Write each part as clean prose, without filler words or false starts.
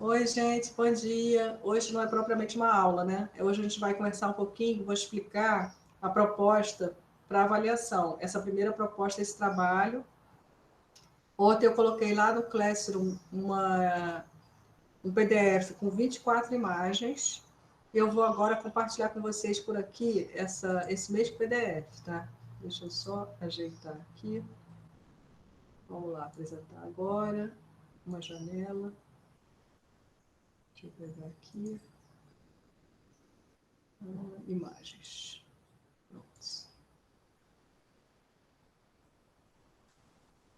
Oi, gente, bom dia. Hoje não é propriamente uma aula, né? Hoje a gente vai conversar um pouquinho, vou explicar a proposta para avaliação. Essa primeira proposta, esse trabalho. Ontem eu coloquei lá no Classroom um PDF com 24 imagens. Eu vou agora compartilhar com vocês por aqui esse mesmo PDF, tá? Deixa eu só ajeitar aqui. Vamos lá, apresentar agora. Uma janela. Deixa eu pegar aqui. Imagens. Pronto.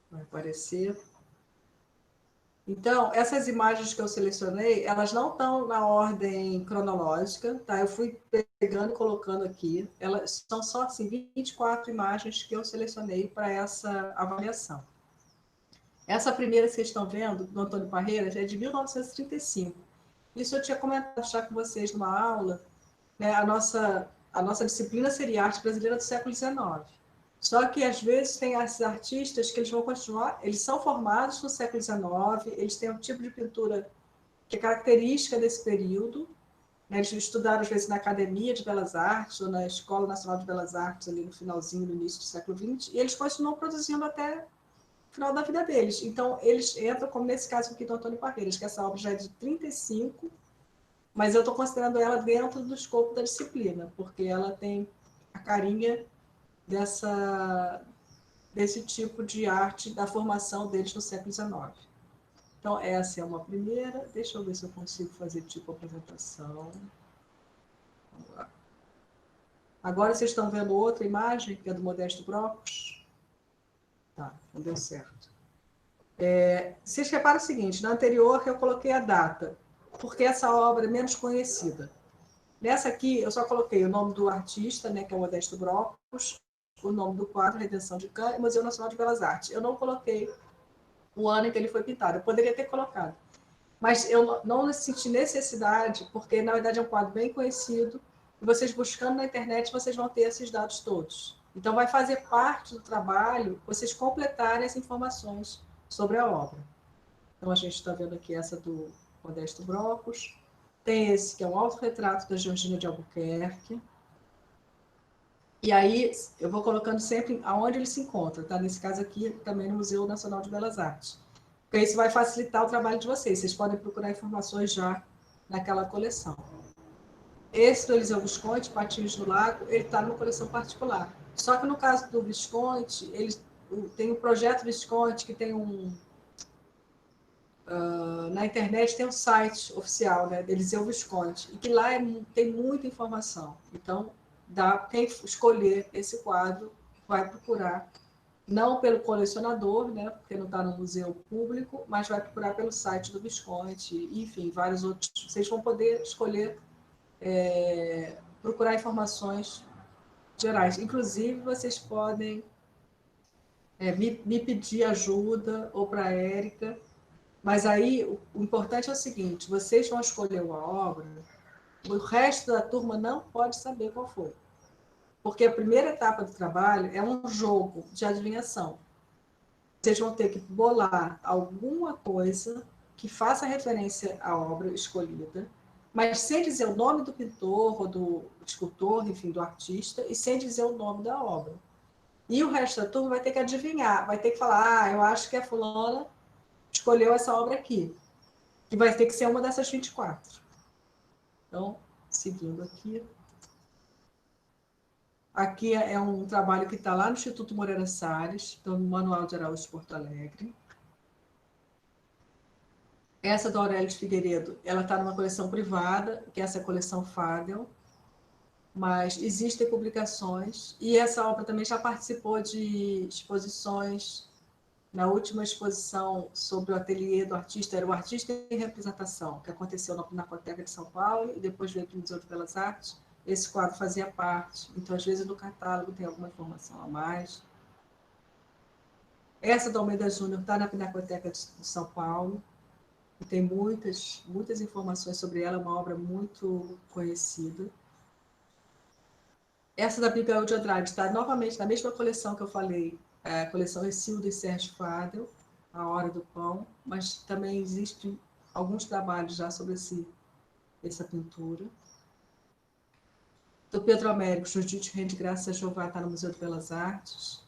Vai aparecer. Então, essas imagens que eu selecionei, elas não estão na ordem cronológica, tá? Eu fui pegando e colocando aqui. Elas são só assim, 24 imagens que eu selecionei para essa avaliação. Essa primeira que vocês estão vendo, do Antônio Parreiras, é de 1935. Isso eu tinha comentado já com vocês numa aula, né? A nossa disciplina seria Arte Brasileira do século XIX. Só que, às vezes, tem esses artistas que eles vão continuar, eles são formados no século XIX, eles têm um tipo de pintura que é característica desse período, né? Eles estudaram, às vezes, na Academia de Belas Artes ou na Escola Nacional de Belas Artes, ali no finalzinho, no início do século XX, e eles continuam produzindo até o final da vida deles. Então, eles entram, como nesse caso aqui do Antônio Parreiras, que essa obra já é de 35, mas eu estou considerando ela dentro do escopo da disciplina, porque ela tem a carinha desse tipo de arte, da formação deles no século XIX. Então, essa é uma primeira. Deixa eu ver se eu consigo fazer tipo apresentação. Vamos lá. Agora vocês estão vendo outra imagem, que é do Modesto Brocos? Tá, não deu certo. Vocês reparam o seguinte, na anterior eu coloquei a data, porque essa obra é menos conhecida. Nessa aqui, eu só coloquei o nome do artista, né, que é o Modesto Brocos, o nome do quadro, Redenção de Cã, e Museu Nacional de Belas Artes. Eu não coloquei o ano em que ele foi pintado. Eu poderia ter colocado. Mas eu não senti necessidade, porque, na verdade, é um quadro bem conhecido, e vocês buscando na internet, vocês vão ter esses dados todos. Então, vai fazer parte do trabalho vocês completarem as informações sobre a obra. Então, a gente está vendo aqui essa do Modesto Brocos. Tem esse, que é um autorretrato da Georgina de Albuquerque. E aí, eu vou colocando sempre aonde ele se encontra, tá? Nesse caso aqui, também no Museu Nacional de Belas Artes. Porque isso vai facilitar o trabalho de vocês. Vocês podem procurar informações já naquela coleção. Esse do Eliseu Visconti, Patinhos do Lago, ele está numa coleção particular. Só que no caso do Visconti, ele tem o projeto Visconti, que tem na internet tem um site oficial, né, do Eliseu Visconti, e que lá tem muita informação. Então, quem escolher esse quadro vai procurar, não pelo colecionador, né, porque não está no museu público, mas vai procurar pelo site do Visconti, enfim, vários outros. Vocês vão poder escolher, procurar informações gerais. Inclusive, vocês podem me pedir ajuda, ou para a Érica. Mas aí, o importante é o seguinte, vocês vão escolher uma obra, o resto da turma não pode saber qual foi. Porque a primeira etapa do trabalho é um jogo de adivinhação. Vocês vão ter que bolar alguma coisa que faça referência à obra escolhida, mas sem dizer o nome do pintor, ou do escultor, enfim, do artista, e sem dizer o nome da obra. E o resto da turma vai ter que adivinhar, vai ter que falar, eu acho que a fulana escolheu essa obra aqui, que vai ter que ser uma dessas 24. Então, seguindo aqui. Aqui é um trabalho que está lá no Instituto Moreira Salles, então, no Manual de Araújo de Porto Alegre. Essa do Aurélio de Figueiredo, ela está numa coleção privada, que é essa coleção Fadel, mas existem publicações, e essa obra também já participou de exposições. Na última exposição sobre o ateliê do artista, era o Artista em Representação, que aconteceu na Pinacoteca de São Paulo, e depois veio para o Museu de Belas Artes. Esse quadro fazia parte, então, às vezes, no catálogo tem alguma informação a mais. Essa do Almeida Júnior está na Pinacoteca de São Paulo, e tem muitas informações sobre ela, é uma obra muito conhecida. Essa da Bíblia de Andrade está novamente na mesma coleção que eu falei, a coleção Recildo e Sérgio Fadel, A Hora do Pão, mas também existem alguns trabalhos já sobre essa pintura. Do Pedro Américo, Judite Rende Graças a Jeová, está no Museu de Belas Artes.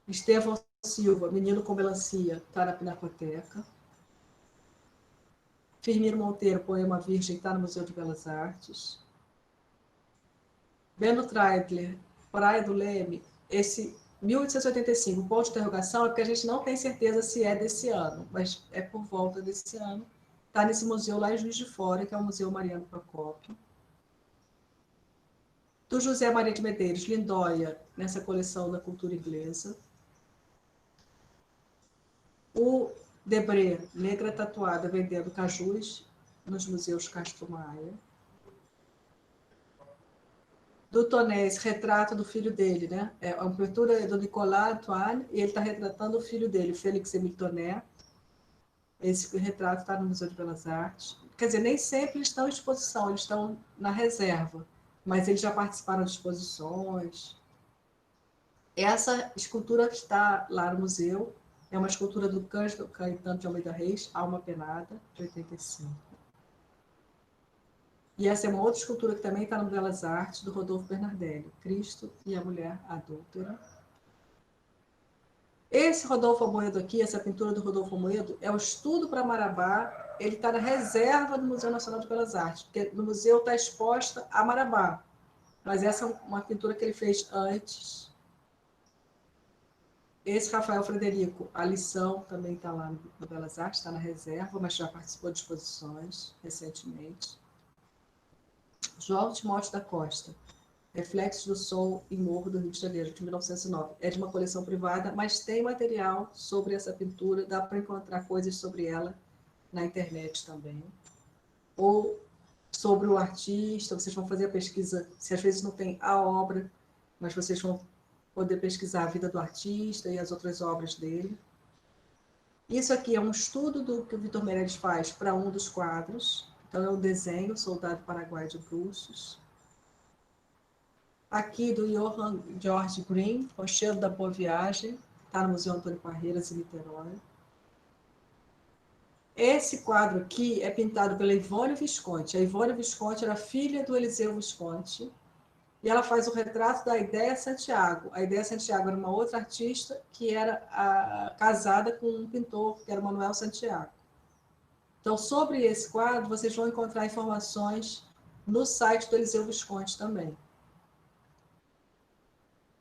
Estevão Silva, Menino com Melancia, está na Pinacoteca. Firmino Monteiro, Poema Virgem, está no Museu de Belas Artes. Beno Treidler, Praia do Leme, esse 1885, ponto de interrogação, é porque a gente não tem certeza se é desse ano, mas é por volta desse ano. Está nesse museu lá em Juiz de Fora, que é o Museu Mariano Procópio. Do José Maria de Medeiros, Lindóia, nessa coleção da cultura inglesa. O Debré, Negra Tatuada, vendendo cajus nos museus Castro Maia. Do Tonés, retrato do filho dele, né? É uma pintura do Nicolas Antoine, e ele está retratando o filho dele, Félix Émile Tonné. Esse retrato está no Museu de Belas Artes. Quer dizer, nem sempre eles estão em exposição, eles estão na reserva, mas eles já participaram de exposições. Essa escultura que está lá no museu é uma escultura do Cândido Caetano de Almeida Reis, Alma Penada, de 85. E essa é uma outra escultura que também está no Belas Artes, do Rodolfo Bernardelli, Cristo e a Mulher Adúltera. Esse Rodolfo Amoedo aqui, essa pintura do Rodolfo Amoedo, é o Estudo para Marabá. Ele está na reserva do Museu Nacional de Belas Artes, porque no museu está exposta a Marabá. Mas essa é uma pintura que ele fez antes. Esse Rafael Frederico, A Lição, também está lá no Belas Artes, está na reserva, mas já participou de exposições recentemente. João Timóteo da Costa, Reflexos do Sol e Morro do Rio de Janeiro, de 1909. É de uma coleção privada, mas tem material sobre essa pintura, dá para encontrar coisas sobre ela na internet também. Ou sobre o artista, vocês vão fazer a pesquisa, se às vezes não tem a obra, mas vocês vão poder pesquisar a vida do artista e as outras obras dele. Isso aqui é um estudo do que o Vitor Meirelles faz para um dos quadros. Então, é um desenho, Soldado Paraguaio de Bruços. Aqui do Johann George Green, O Cheiro da Boa Viagem, está no Museu Antônio Parreiras, em Niterói. Esse quadro aqui é pintado pela Ivone Visconti. A Ivone Visconti era filha do Eliseu Visconti, e ela faz o retrato da Ideia Santiago. A Ideia Santiago era uma outra artista que era casada com um pintor, que era o Manuel Santiago. Então, sobre esse quadro, vocês vão encontrar informações no site do Eliseu Visconti também.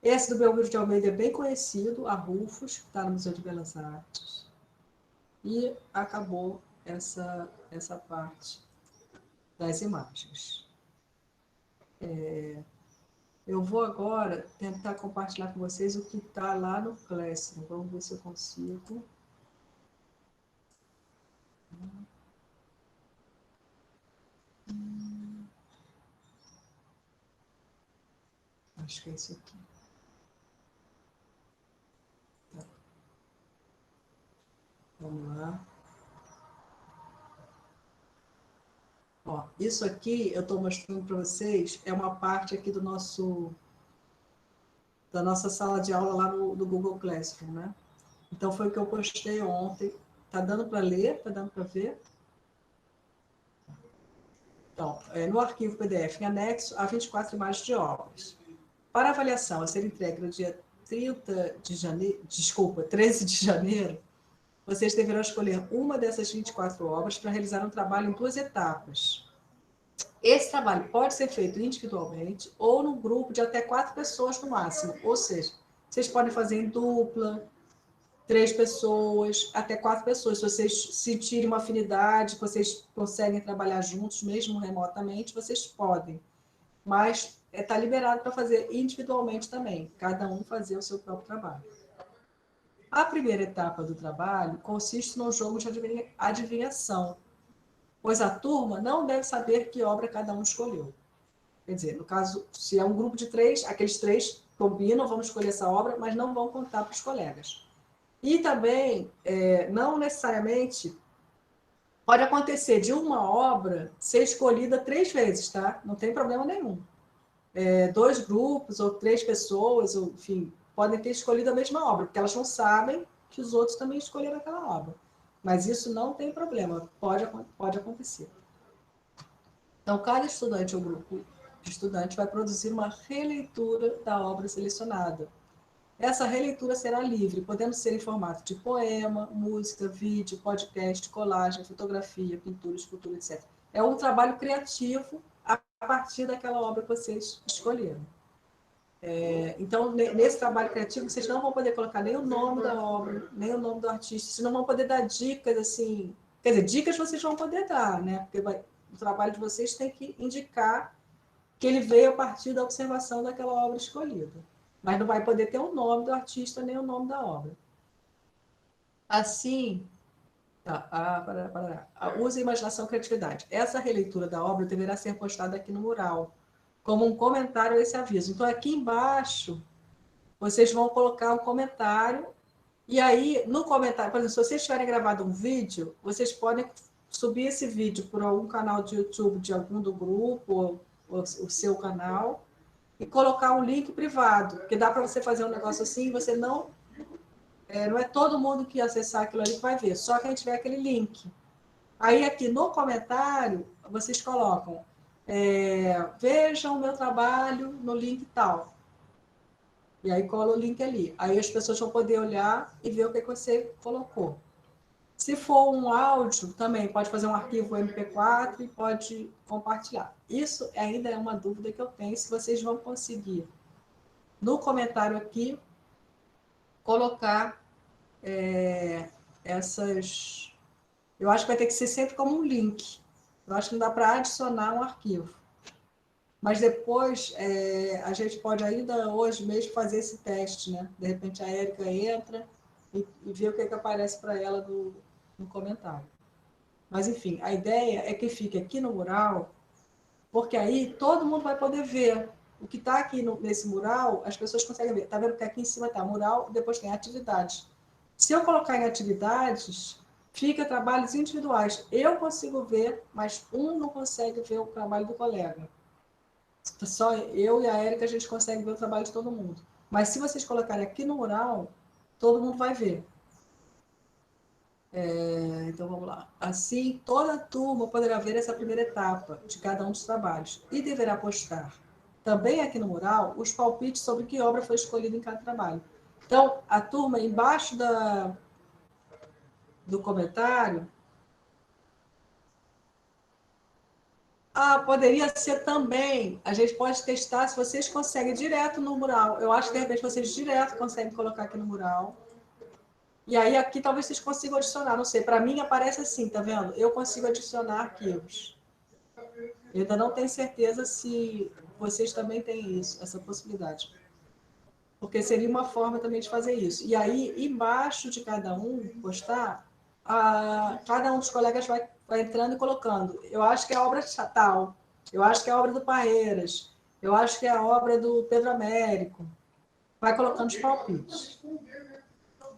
Esse do Belmiro de Almeida é bem conhecido, a Rufus, que está no Museu de Belas Artes. E acabou essa parte das imagens. Eu vou agora tentar compartilhar com vocês o que está lá no Classroom. Vamos ver se eu consigo. Acho que é isso aqui. Tá. Vamos lá. Ó, isso aqui eu estou mostrando para vocês, é uma parte aqui da nossa sala de aula lá no Google Classroom, né? Então, foi o que eu postei ontem. Tá dando para ler? Tá dando para ver? Então, no arquivo PDF, em anexo, há 24 imagens de obras. Para avaliação a ser entregue no dia 13 de janeiro, vocês deverão escolher uma dessas 24 obras para realizar um trabalho em 2 etapas. Esse trabalho pode ser feito individualmente ou num grupo de até 4 pessoas no máximo. Ou seja, vocês podem fazer em dupla, 3 pessoas, até 4 pessoas. Se vocês sentirem uma afinidade, vocês conseguem trabalhar juntos, mesmo remotamente, vocês podem. Mas está liberado para fazer individualmente também, cada um fazer o seu próprio trabalho. A primeira etapa do trabalho consiste num jogo de adivinhação, pois a turma não deve saber que obra cada um escolheu. Quer dizer, no caso, se é um grupo de 3, aqueles 3 combinam, vão escolher essa obra, mas não vão contar para os colegas. E também, não necessariamente, pode acontecer de uma obra ser escolhida 3 vezes, tá? Não tem problema nenhum. 2 grupos ou 3 pessoas, ou, enfim, podem ter escolhido a mesma obra, porque elas não sabem que os outros também escolheram aquela obra. Mas isso não tem problema, pode acontecer. Então, cada estudante ou grupo de estudantes vai produzir uma releitura da obra selecionada. Essa releitura será livre, podendo ser em formato de poema, música, vídeo, podcast, colagem, fotografia, pintura, escultura, etc. É um trabalho criativo a partir daquela obra que vocês escolheram. Então, nesse trabalho criativo, vocês não vão poder colocar nem o nome da obra, nem o nome do artista, vocês não vão poder dar dicas, assim... Quer dizer, dicas vocês vão poder dar, né? Porque o trabalho de vocês tem que indicar que ele veio a partir da observação daquela obra escolhida. Mas não vai poder ter o nome do artista nem o nome da obra. Assim, use a imaginação e criatividade. Essa releitura da obra deverá ser postada aqui no mural, como um comentário a esse aviso. Então, aqui embaixo, vocês vão colocar um comentário, e aí, no comentário, por exemplo, se vocês tiverem gravado um vídeo, vocês podem subir esse vídeo por algum canal de YouTube de algum do grupo, ou o seu canal, e colocar um link privado, porque dá para você fazer um negócio assim, e você não é todo mundo que acessar aquilo ali que vai ver, só quem tiver aquele link. Aí aqui no comentário, vocês colocam, vejam o meu trabalho no link tal. E aí cola o link ali. Aí as pessoas vão poder olhar e ver o que você colocou. Se for um áudio, também pode fazer um arquivo MP4 e pode compartilhar. Isso ainda é uma dúvida que eu tenho, se vocês vão conseguir, no comentário aqui, colocar essas... Eu acho que vai ter que ser sempre como um link. Eu acho que não dá para adicionar um arquivo. Mas depois, a gente pode ainda hoje mesmo fazer esse teste, né? De repente a Érica entra e vê o que aparece para ela no comentário. Mas, enfim, a ideia é que fique aqui no mural, porque aí todo mundo vai poder ver. O que está aqui nesse mural, as pessoas conseguem ver. Está vendo que aqui em cima está mural, depois tem atividades. Se eu colocar em atividades, fica trabalhos individuais. Eu consigo ver, mas um não consegue ver o trabalho do colega. Só eu e a Érica, a gente consegue ver o trabalho de todo mundo. Mas se vocês colocarem aqui no mural, todo mundo vai ver. Então, vamos lá. Assim, toda a turma poderá ver essa primeira etapa de cada um dos trabalhos e deverá postar também aqui no mural os palpites sobre que obra foi escolhida em cada trabalho. Então, a turma, embaixo do comentário, poderia ser também, a gente pode testar se vocês conseguem direto no mural. Eu acho que, de repente, vocês direto conseguem colocar aqui no mural. E aí, aqui, talvez vocês consigam adicionar. Não sei, para mim aparece assim, tá vendo? Eu consigo adicionar arquivos. Eu ainda não tenho certeza se vocês também têm isso, essa possibilidade. Porque seria uma forma também de fazer isso. E aí, embaixo de cada um postar, cada um dos colegas vai entrando e colocando. Eu acho que é a obra tal, eu acho que é a obra do Parreiras, eu acho que é a obra do Pedro Américo. Vai colocando os palpites.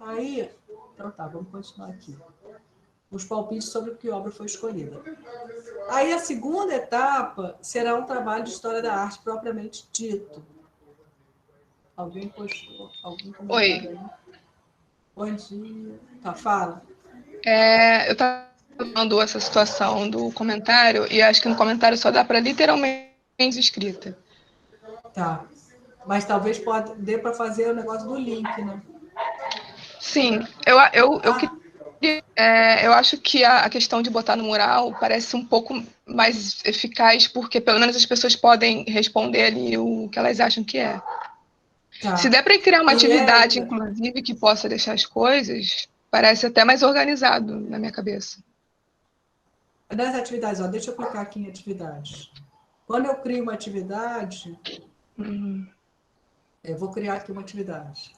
Aí, então tá, vamos continuar aqui. Os palpites sobre que obra foi escolhida. Aí a segunda etapa será um trabalho de história da arte propriamente dito. Alguém postou algum comentário aí? Bom dia. Tá, fala. Eu estava falando essa situação do comentário e acho que no comentário só dá para literalmente escrita. Tá. Mas talvez dê para fazer o negócio do link, né? Sim, eu acho que a questão de botar no mural parece um pouco mais eficaz, porque pelo menos as pessoas podem responder ali o que elas acham que é. Se Tá. der para criar uma E atividade, Érica, inclusive, que possa deixar as coisas, parece até mais organizado na minha cabeça. das atividades, deixa eu clicar aqui em atividades. Quando eu crio uma atividade, eu vou criar aqui uma atividade.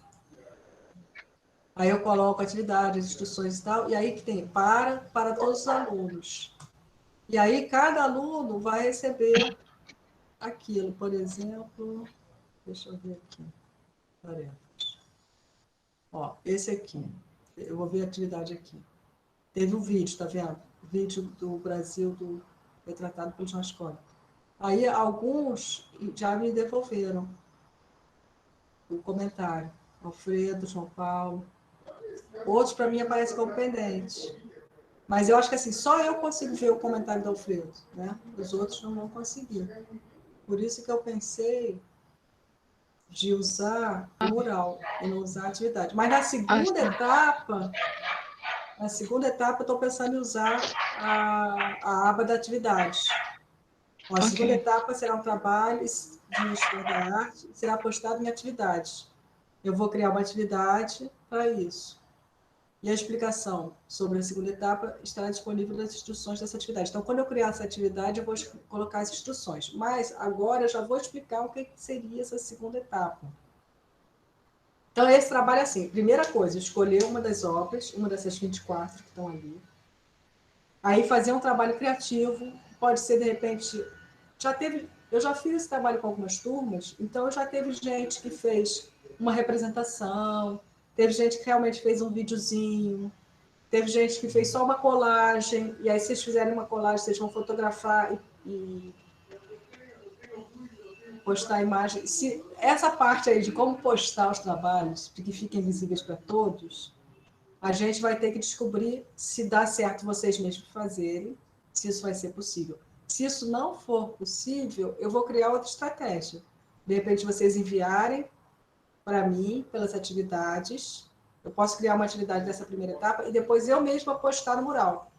Aí eu coloco atividades, instruções e tal, e aí que tem para todos os alunos. E aí cada aluno vai receber aquilo, por exemplo, deixa eu ver aqui, tarefas. Esse aqui, eu vou ver a atividade aqui. Teve um vídeo, tá vendo? O vídeo do Brasil, retratado pelo João Ascoli. Aí alguns já me devolveram o comentário. Alfredo, João Paulo. Outros, para mim, aparecem como pendente. Mas eu acho que assim, só eu consigo ver o comentário do Alfredo, né? Os outros não vão conseguir. Por isso que eu pensei de usar o mural e não usar a atividade. Mas na segunda etapa, eu estou pensando em usar a aba da atividade. Bom, a segunda etapa será um trabalho de história da arte, será postado em atividades. Eu vou criar uma atividade para isso. E a explicação sobre a segunda etapa estará disponível nas instruções dessa atividade. Então, quando eu criar essa atividade, eu vou colocar as instruções. Mas agora eu já vou explicar o que seria essa segunda etapa. Então, esse trabalho é assim. Primeira coisa, escolher uma das obras, uma dessas 24 que estão ali. Aí fazer um trabalho criativo. Pode ser, de repente... Eu já fiz esse trabalho com algumas turmas, então já teve gente que fez uma representação, teve gente que realmente fez um videozinho, teve gente que fez só uma colagem, e aí vocês fizerem uma colagem, vocês vão fotografar e postar a imagem. Se essa parte aí de como postar os trabalhos, para que fiquem visíveis para todos, a gente vai ter que descobrir se dá certo vocês mesmos fazerem, se isso vai ser possível. Se isso não for possível, eu vou criar outra estratégia. De repente, vocês enviarem para mim, pelas atividades. Eu posso criar uma atividade dessa primeira etapa e depois eu mesma postar no mural.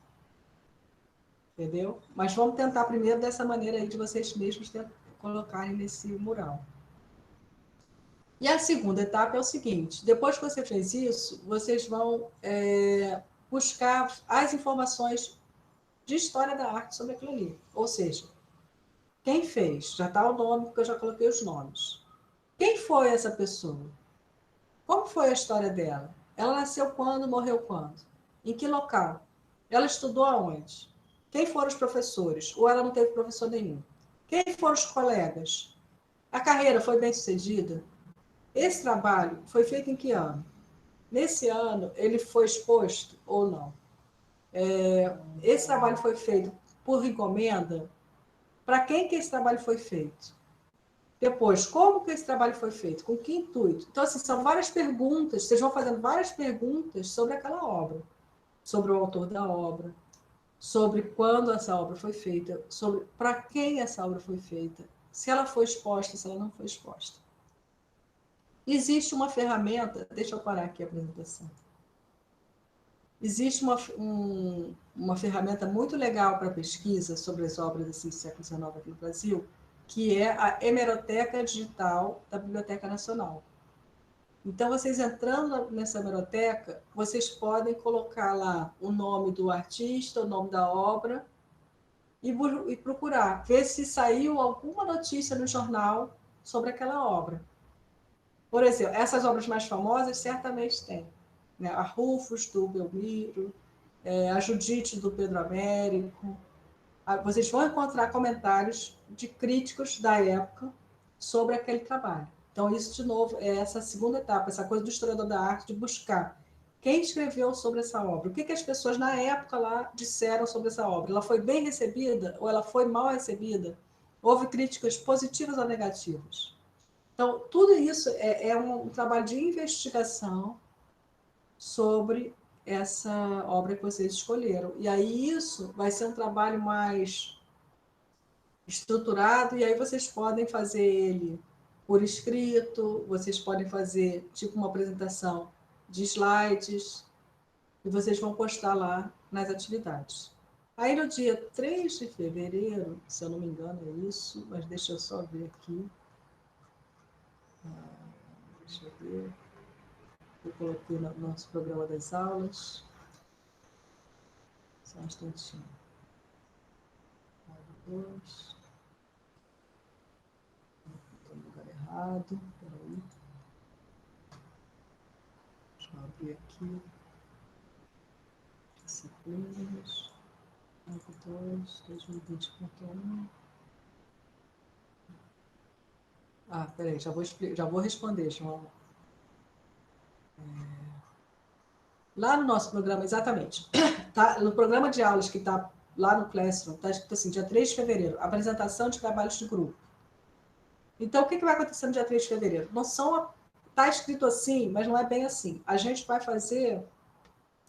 Entendeu? Mas vamos tentar primeiro dessa maneira aí de vocês mesmos colocarem nesse mural. E a segunda etapa é o seguinte: depois que você fez isso, vocês vão buscar as informações de história da arte sobre aquilo ali. Ou seja, quem fez? Já está o nome, porque eu já coloquei os nomes. Quem foi essa pessoa? Como foi a história dela? Ela nasceu quando, morreu quando? Em que local? Ela estudou aonde? Quem foram os professores? Ou ela não teve professor nenhum? Quem foram os colegas? A carreira foi bem sucedida? Esse trabalho foi feito em que ano? Nesse ano, ele foi exposto ou não? Esse trabalho foi feito por encomenda? Para quem que esse trabalho foi feito? Depois, como que esse trabalho foi feito? Com que intuito? Então, assim, são várias perguntas, vocês vão fazendo várias perguntas sobre aquela obra, sobre o autor da obra, sobre quando essa obra foi feita, sobre para quem essa obra foi feita, se ela foi exposta, se ela não foi exposta. Existe uma ferramenta, deixa eu parar aqui a apresentação. Existe uma ferramenta muito legal para pesquisa sobre as obras assim, do século XIX aqui no Brasil, que é a Hemeroteca Digital da Biblioteca Nacional. Então, vocês entrando nessa hemeroteca, vocês podem colocar lá o nome do artista, o nome da obra, e procurar, ver se saiu alguma notícia no jornal sobre aquela obra. Por exemplo, essas obras mais famosas certamente tem. Né? A Rufus, do Belmiro, a Judite, do Pedro Américo. Vocês vão encontrar comentários de críticos da época sobre aquele trabalho. Então, isso, de novo, é essa segunda etapa, essa coisa do historiador da arte, de buscar quem escreveu sobre essa obra, o que as pessoas na época lá disseram sobre essa obra. Ela foi bem recebida ou ela foi mal recebida? Houve críticas positivas ou negativas? Então, tudo isso é um trabalho de investigação sobre essa obra que vocês escolheram. E aí isso vai ser um trabalho mais estruturado, e aí vocês podem fazer ele por escrito, vocês podem fazer tipo uma apresentação de slides, e vocês vão postar lá nas atividades. Aí no dia 3 de fevereiro, se eu não me engano é isso, mas deixa eu só ver aqui. Deixa eu ver. Eu coloquei no nosso programa das aulas. Só um instantinho. 2. Estou no lugar errado. Peraí. Deixa eu abrir aqui. Disciplinas. 2, 2020.1. Peraí, já vou responder, João. Lá no nosso programa, exatamente. Tá, no programa de aulas que está lá no Classroom, está escrito assim, dia 3 de fevereiro, apresentação de trabalhos de grupo. Então, o que vai acontecer no dia 3 de fevereiro? Está escrito assim, mas não é bem assim. A gente vai fazer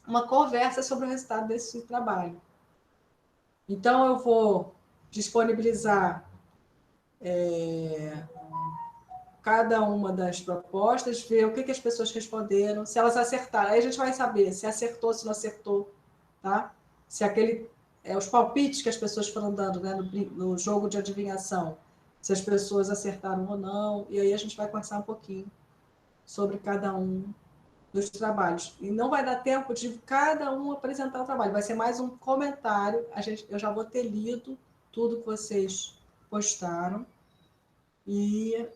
uma conversa sobre o resultado desse trabalho. Então, eu vou disponibilizar cada uma das propostas, ver o que as pessoas responderam, se elas acertaram. Aí a gente vai saber se acertou, se não acertou, tá? Se os palpites que as pessoas foram dando, né, no jogo de adivinhação, se as pessoas acertaram ou não, e aí a gente vai conversar um pouquinho sobre cada um dos trabalhos. E não vai dar tempo de cada um apresentar o trabalho, vai ser mais um comentário. Eu já vou ter lido tudo que vocês postaram, e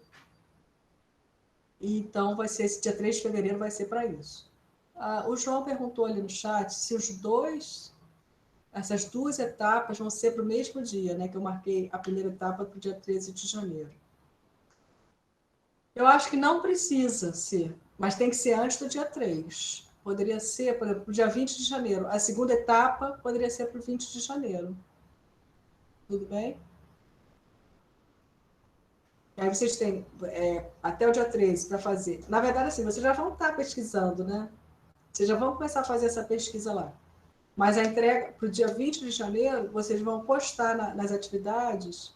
então vai ser esse dia 3 de fevereiro, vai ser para isso. O João perguntou ali no chat se essas duas etapas vão ser para o mesmo dia, né? Que eu marquei a primeira etapa para o dia 13 de janeiro. Eu acho que não precisa ser, mas tem que ser antes do dia 3. Poderia ser, por exemplo, para o dia 20 de janeiro. A segunda etapa poderia ser para o 20 de janeiro. Tudo bem? Aí vocês têm até o dia 13 para fazer. Na verdade, assim, vocês já vão estar pesquisando, né? Vocês já vão começar a fazer essa pesquisa lá. Mas a entrega para o dia 20 de janeiro, vocês vão postar nas atividades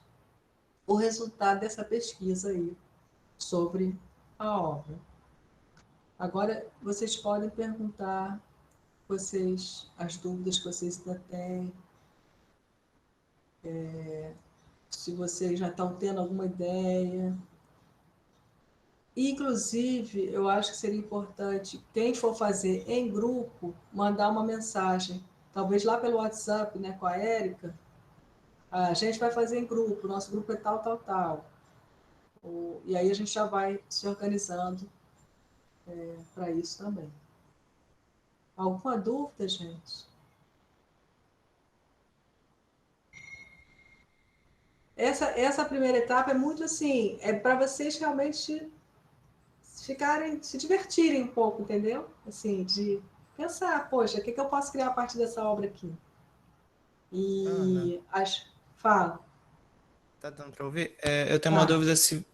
o resultado dessa pesquisa aí sobre a obra. Agora, vocês podem perguntar as dúvidas que vocês ainda têm, se vocês já estão tendo alguma ideia. Inclusive, eu acho que seria importante, quem for fazer em grupo, mandar uma mensagem, talvez lá pelo WhatsApp, né, com a Érica. A gente vai fazer em grupo, nosso grupo é tal, tal, tal. E aí a gente já vai se organizando para isso também. Alguma dúvida, gente? Essa primeira etapa é muito assim, é para vocês realmente se divertirem um pouco, entendeu? Assim, de pensar, poxa, o que eu posso criar a partir dessa obra aqui? E fala. Tá dando para ouvir? Eu tenho uma Tá, dúvida se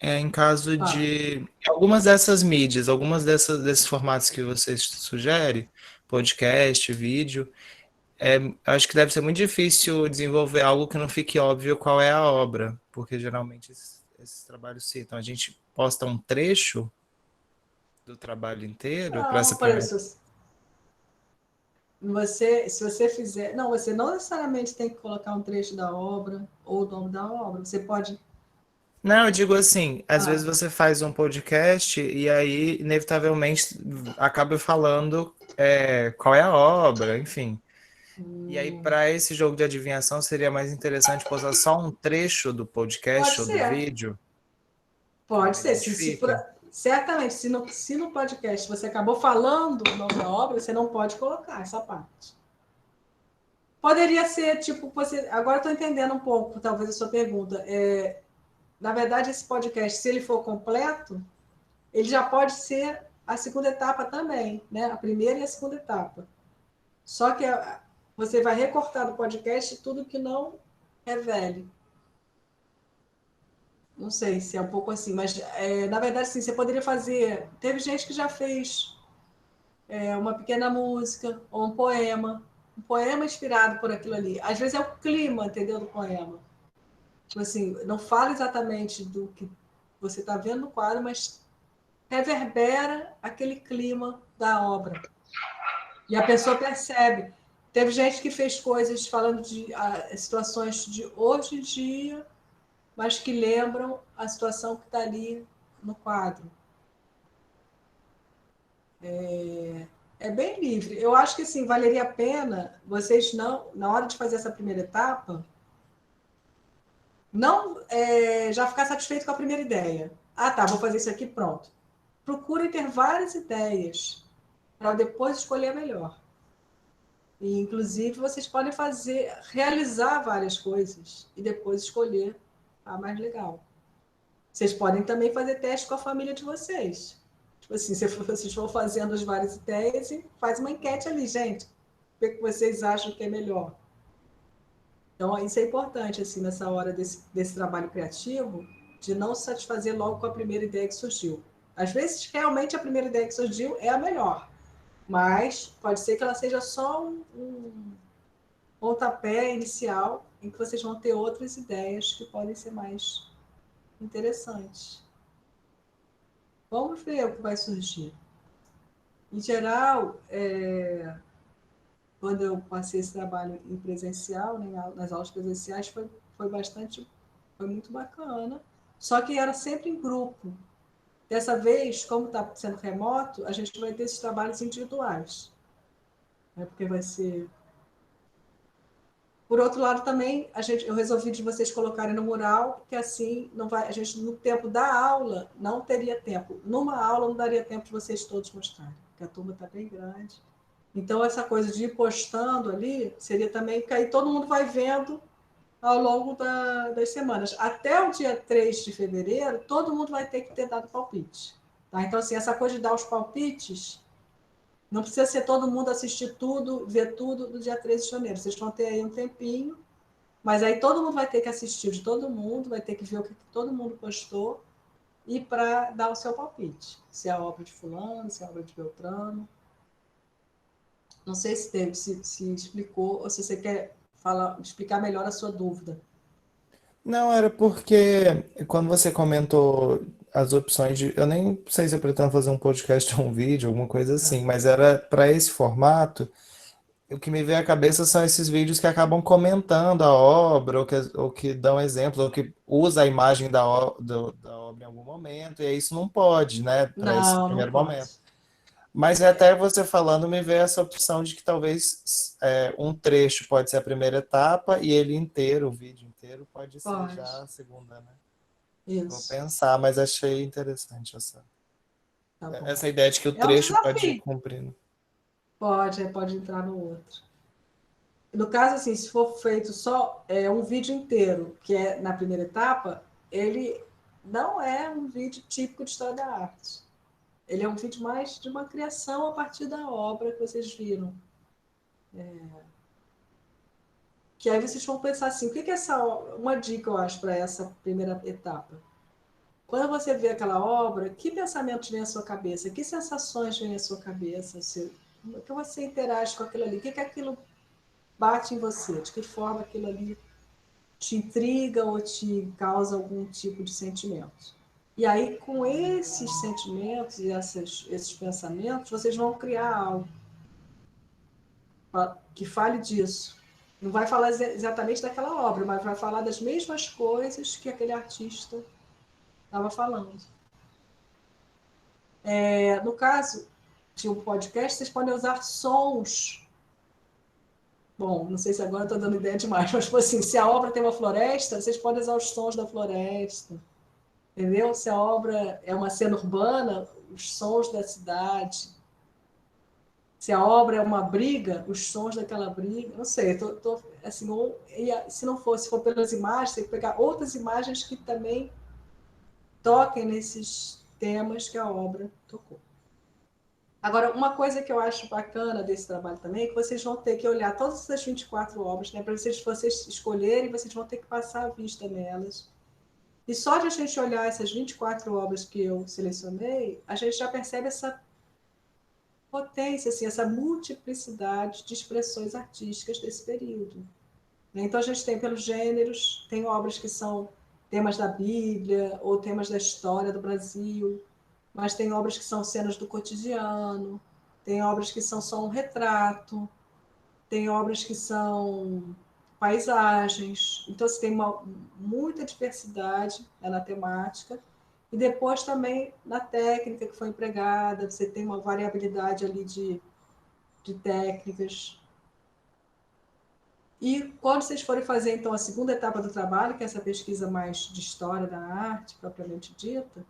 em caso fala. de algumas dessas mídias, desses formatos que vocês sugerem, podcast, vídeo, acho que deve ser muito difícil desenvolver algo que não fique óbvio qual é a obra, porque geralmente esses trabalhos citam. A gente posta um trecho do trabalho inteiro para essa Não, por primeira. exemplo, se você fizer. Não, você não necessariamente tem que colocar um trecho da obra ou o nome da obra. Você pode. Não, eu digo assim, às vezes Ah, você faz um podcast e aí, inevitavelmente, acaba falando qual é a obra, enfim. E aí, para esse jogo de adivinhação, seria mais interessante postar só um trecho do pode podcast ou do ser. vídeo, que não Pode ser. identifique. Certamente, se no podcast você acabou falando o nome da obra, você não pode colocar essa parte. Poderia ser, tipo, você. Agora estou entendendo um pouco, talvez, a sua pergunta. Na verdade, esse podcast, se ele for completo, ele já pode ser a segunda etapa também, né? A primeira e a segunda etapa. Só que você vai recortar do podcast tudo que não revele. Não sei se é um pouco assim, mas na verdade, sim, você poderia fazer. Teve gente que já fez uma pequena música ou um poema inspirado por aquilo ali. Às vezes é o clima, entendeu, do poema. Tipo assim, não fala exatamente do que você está vendo no quadro, mas reverbera aquele clima da obra. E a pessoa percebe. Teve gente que fez coisas falando de situações de hoje em dia, mas que lembram a situação que está ali no quadro. É bem livre. Eu acho que sim, valeria a pena vocês não, na hora de fazer essa primeira etapa, não já ficar satisfeito com a primeira ideia. Ah, tá, vou fazer isso aqui, pronto. Procurem ter várias ideias para depois escolher a melhor. E, inclusive, vocês podem realizar várias coisas e depois escolher a mais legal. Vocês podem também fazer teste com a família de vocês. Tipo assim, se vocês for fazendo as várias ideias, faz uma enquete ali, gente. O que vocês acham que é melhor? Então, isso é importante, assim, nessa hora desse trabalho criativo, de não se satisfazer logo com a primeira ideia que surgiu. Às vezes, realmente, a primeira ideia que surgiu é a melhor. Mas pode ser que ela seja só um pontapé inicial em que vocês vão ter outras ideias que podem ser mais interessantes. Vamos ver o que vai surgir. Em geral, quando eu passei esse trabalho em presencial, né, nas aulas presenciais, foi muito bacana. Só que era sempre em grupo. Dessa vez, como está sendo remoto, a gente vai ter esses trabalhos individuais. Né, porque vai ser... Por outro lado, também, eu resolvi de vocês colocarem no mural, porque assim, não vai, a gente, no tempo da aula, não teria tempo. Numa aula, não daria tempo de vocês todos mostrarem, porque a turma está bem grande. Então, essa coisa de ir postando ali, seria também, porque aí todo mundo vai vendo ao longo das semanas. Até o dia 3 de fevereiro, todo mundo vai ter que ter dado palpite. Tá? Então, assim, essa coisa de dar os palpites, não precisa ser todo mundo assistir tudo, ver tudo do dia 13 de janeiro. Vocês vão ter aí um tempinho, mas aí todo mundo vai ter que assistir de todo mundo, vai ter que ver o que todo mundo postou e para dar o seu palpite. Se é a obra de fulano, se é a obra de Beltrano. Não sei se explicou ou se você quer explicar melhor a sua dúvida. Não, era porque quando você comentou as opções de. Eu nem sei se eu pretendo fazer um podcast ou um vídeo, alguma coisa assim, mas era para esse formato. O que me veio à cabeça são esses vídeos que acabam comentando a obra, ou que dão exemplos, ou que usa a imagem da obra em algum momento, e aí isso não pode, né, para esse Não, não primeiro momento. pode. Mas até você falando, me veio essa opção de que talvez um trecho pode ser a primeira etapa e ele inteiro, o vídeo inteiro, pode ser Pode. já a segunda, né? Vou Isso. pensar, mas achei interessante Tá bom. essa ideia de que o É um trecho pode ir desafio. cumprindo. Pode entrar no outro. No caso, assim, se for feito só um vídeo inteiro, que é na primeira etapa, ele não é um vídeo típico de história da arte. Ele é um vídeo mais de uma criação a partir da obra que vocês viram. Que aí vocês vão pensar assim, o que é essa obra? Uma dica, eu acho, para essa primeira etapa. Quando você vê aquela obra, que pensamentos vêm à sua cabeça? Que sensações vêm à sua cabeça? Como é que você interage com aquilo ali? O que aquilo bate em você? De que forma aquilo ali te intriga ou te causa algum tipo de sentimento? E aí, com esses sentimentos e esses pensamentos, vocês vão criar algo que fale disso. Não vai falar exatamente daquela obra, mas vai falar das mesmas coisas que aquele artista estava falando. No caso de um podcast, vocês podem usar sons. Bom, não sei se agora estou dando ideia demais, mas tipo assim, se a obra tem uma floresta, vocês podem usar os sons da floresta. Entendeu? Se a obra é uma cena urbana, os sons da cidade. Se a obra é uma briga, os sons daquela briga. Não sei, assim, se for pelas imagens, tem que pegar outras imagens que também toquem nesses temas que a obra tocou. Agora, uma coisa que eu acho bacana desse trabalho também é que vocês vão ter que olhar todas essas 24 obras, né? Para vocês escolherem, vocês vão ter que passar a vista nelas. E só de a gente olhar essas 24 obras que eu selecionei, a gente já percebe essa potência, assim, essa multiplicidade de expressões artísticas desse período. Então, a gente tem pelos gêneros, tem obras que são temas da Bíblia ou temas da história do Brasil, mas tem obras que são cenas do cotidiano, tem obras que são só um retrato, tem obras que são paisagens. Então, você tem muita diversidade na temática. E depois também na técnica que foi empregada, você tem uma variabilidade ali de técnicas. E quando vocês forem fazer, então, a segunda etapa do trabalho, que é essa pesquisa mais de história da arte, propriamente dita,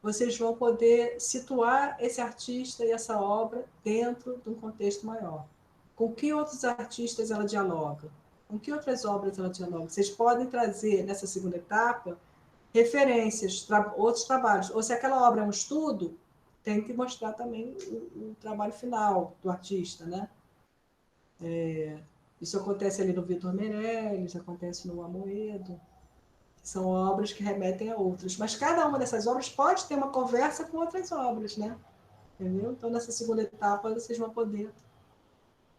vocês vão poder situar esse artista e essa obra dentro de um contexto maior. Com que outros artistas ela dialoga? Com que outras obras ela dialoga? Vocês podem trazer, nessa segunda etapa, referências, outros trabalhos. Ou se aquela obra é um estudo, tem que mostrar também o trabalho final do artista, né? Isso acontece ali no Vitor Meirelles, acontece no Amoedo, que são obras que remetem a outras. Mas cada uma dessas obras pode ter uma conversa com outras obras, né? entendeu? Então, nessa segunda etapa, vocês vão poder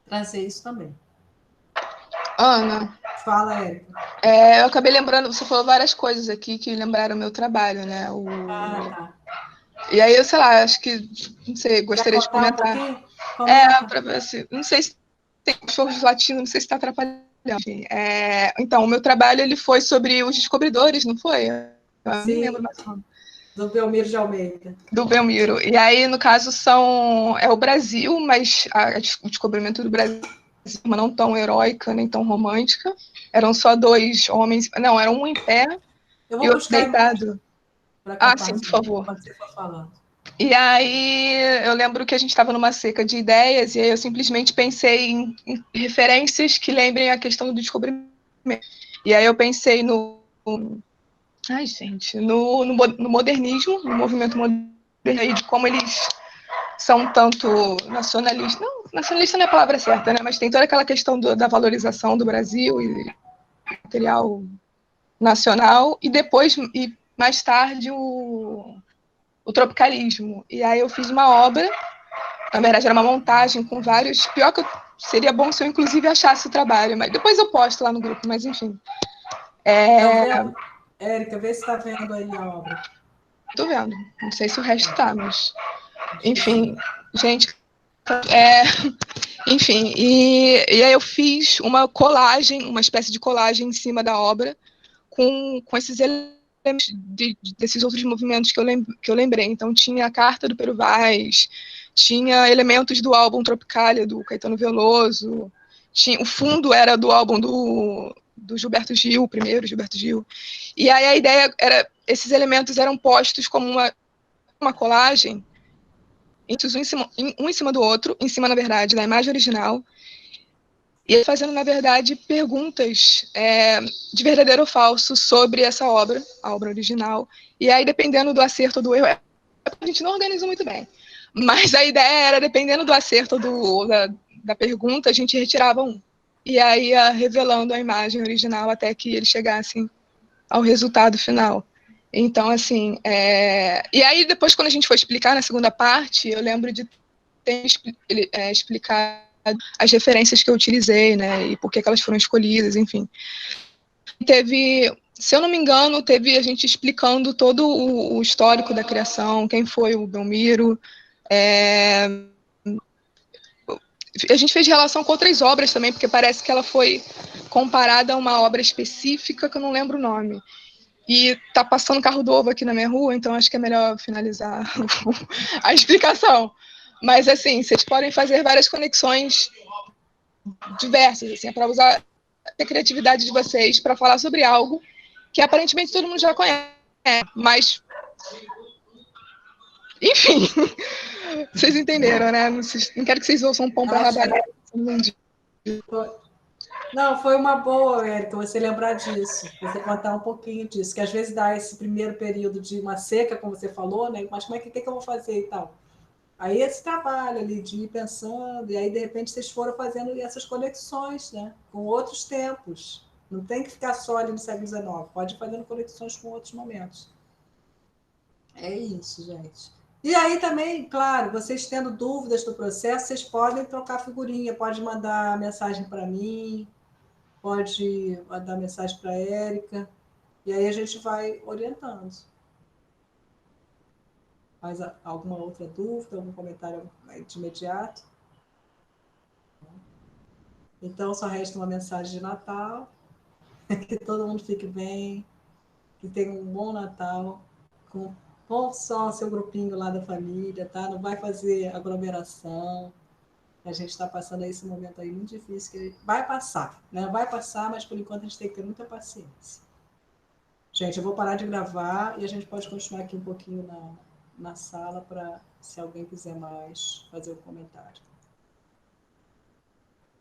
trazer isso também. Ana, Fala, Érica. eu acabei lembrando, você falou várias coisas aqui que lembraram o meu trabalho, né? Tá. E aí, eu sei lá, acho que, não sei, gostaria de Quer contar comentar. um pouquinho? Comenta. Para ver se, não sei se tem cachorros latindo, não sei se está atrapalhando. Enfim, então, o meu trabalho ele foi sobre os descobridores, não foi? Eu não lembro mais o nome. Do Belmiro de Almeida. Do Belmiro. E aí, no caso, é o Brasil, mas o descobrimento do Brasil não tão heróica, nem tão romântica. Eram só 2 homens. Não, era um em pé e outro deitado. Sim, por favor. Quando você for falando. E aí, eu lembro que a gente estava numa seca de ideias, e aí eu simplesmente pensei em referências que lembrem a questão do descobrimento. E aí eu pensei no modernismo, no movimento moderno, e de como eles são tanto nacionalistas. Não, nacionalista não é a palavra certa, né? Mas tem toda aquela questão da valorização do Brasil e material nacional, e depois, e mais tarde, o tropicalismo. E aí eu fiz uma obra, na verdade era uma montagem com vários. Pior que seria bom se eu, inclusive, achasse o trabalho, mas depois eu posto lá no grupo, mas enfim. Érica, vê se está vendo aí a obra. Tô vendo. Não sei se o resto tá, mas. Enfim, gente. Enfim, e aí eu fiz uma colagem, uma espécie de colagem em cima da obra, com esses elementos desses outros movimentos que eu lembrei. Então, tinha a Carta do Peru Vaz, tinha elementos do álbum Tropicália, do Caetano Veloso, o fundo era do álbum do Gilberto Gil, o primeiro Gilberto Gil. E aí a ideia era, esses elementos eram postos como uma colagem, um em cima do outro, em cima, na verdade, da imagem original, e fazendo, na verdade, perguntas de verdadeiro ou falso sobre essa obra, a obra original. E aí, dependendo do acerto ou do erro, a gente não organizou muito bem, mas a ideia era, dependendo do acerto da pergunta, a gente retirava um. E aí ia revelando a imagem original até que eles chegassem ao resultado final. Então, assim, e aí depois, quando a gente foi explicar na segunda parte, eu lembro de ter explicado as referências que eu utilizei, né, e por que elas foram escolhidas, enfim. Teve, se eu não me engano, teve a gente explicando todo o histórico da criação, quem foi o Belmiro. A gente fez relação com outras obras também, porque parece que ela foi comparada a uma obra específica que eu não lembro o nome. E tá passando carro do ovo aqui na minha rua, então acho que é melhor finalizar a explicação. Mas, assim, vocês podem fazer várias conexões diversas, assim, para usar a criatividade de vocês para falar sobre algo que aparentemente todo mundo já conhece, mas, enfim, vocês entenderam, né? Não quero que vocês ouçam um pão para rabar. Não, foi uma boa, Érica, você lembrar disso, você contar um pouquinho disso, que às vezes dá esse primeiro período de uma seca, como você falou, né? Mas como é que eu vou fazer e tal? Aí esse trabalho ali de ir pensando, e aí de repente vocês foram fazendo essas conexões, né? Com outros tempos. Não tem que ficar só ali no século XIX, pode ir fazendo conexões com outros momentos. É isso, gente. E aí também, claro, vocês tendo dúvidas do processo, vocês podem trocar figurinha, pode mandar mensagem para mim, pode mandar mensagem para a Érica, e aí a gente vai orientando. Mais alguma outra dúvida, algum comentário de imediato? Então, só resta uma mensagem de Natal, que todo mundo fique bem, que tenha um bom Natal, com bom só seu grupinho lá da família, tá? Não vai fazer aglomeração. A gente está passando esse momento aí muito difícil, que vai passar, né? Vai passar, mas por enquanto a gente tem que ter muita paciência. Gente, eu vou parar de gravar e a gente pode continuar aqui um pouquinho na sala para, se alguém quiser mais, fazer o comentário.